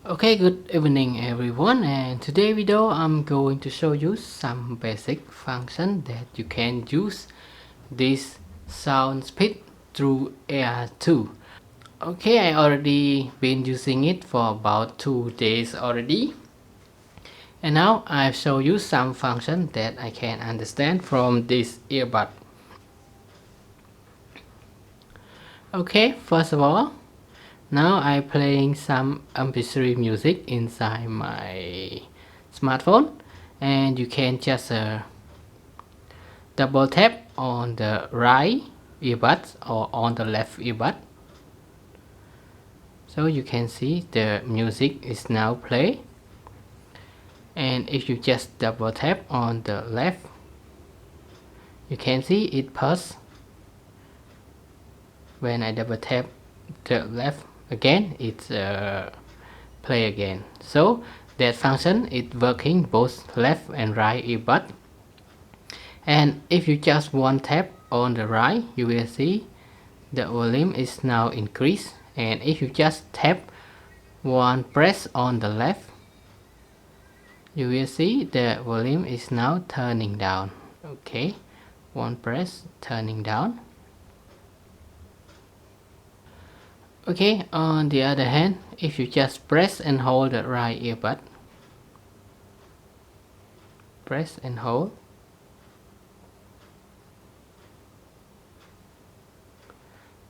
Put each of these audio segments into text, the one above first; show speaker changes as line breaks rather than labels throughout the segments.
Okay, good evening everyone, and today video I'm going to show you some basic function that you can use this Soundpeats Trueair2. Okay, I already been using it for about 2 days already, and now I'll show you some function that I can understand from this earbud. Okay, first of all, now I'm playing some MP3 music inside my smartphone, and you can just double tap on the right earbud or on the left earbud, so you can see the music is now play. And if you just double tap on the left, you can see it pause. When I double tap the left again, it's play again. So that function is working both left and right earbud. And if you just one tap on the right, you will see the volume is now increased. And if you just tap one press on the left, you will see the volume is now turning down. Okay, one press turning down. Okay, on the other hand, if you just press and hold the right earbud, press and hold,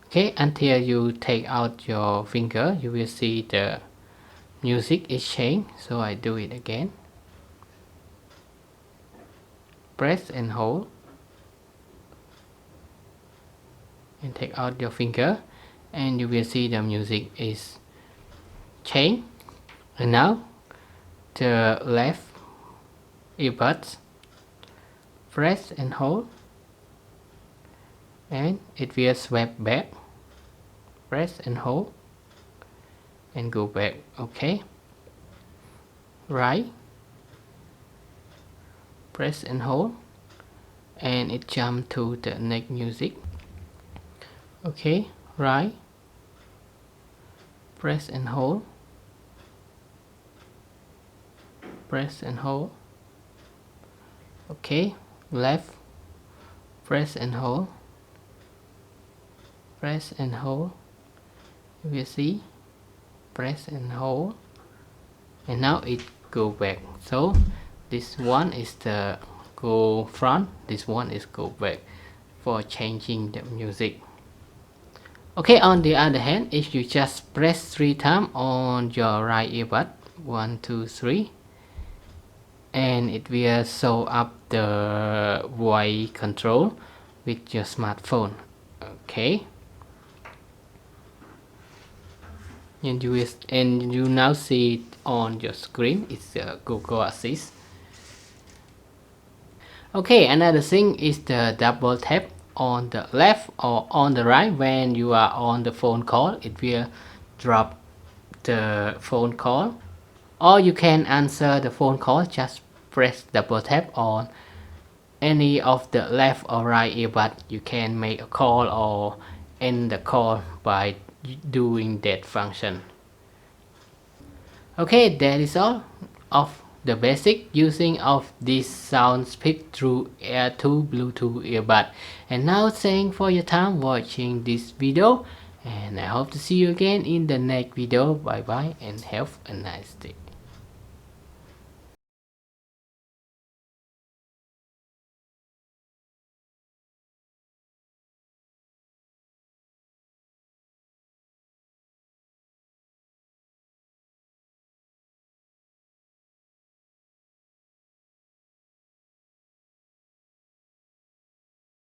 okay, until you take out your finger, you will see the music is changed. So I do it again. Press and hold, and take out your finger, and you will see the music is changed. And now the left earbuds, press and hold, and it will swap back. Press and hold and go back. Okay, right, press and hold, and it jump to the next music. Okay, right, press and hold, press and hold. Okay, left, press and hold, press and hold. You will see, press and hold, and now it go back. So this one is the go front, this one is go back for changing the music. Okay, on the other hand, if you just press 3 times on your right earbud, 1, 2, 3, and it will show up the voice control with your smartphone. Okay, and you now see it on your screen. It's Google Assist. Okay, another thing is the double tap on the left or on the right. When you are on the phone call, it will drop the phone call, or you can answer the phone call. Just press double tap on any of the left or right earbud. You can make a call or end the call by doing that function. Okay, that is all of the basic using of this Soundpeats Trueair2 Bluetooth earbud. And now thanks for your time watching this video, and I hope to see you again in the next video. Bye bye and have a nice day.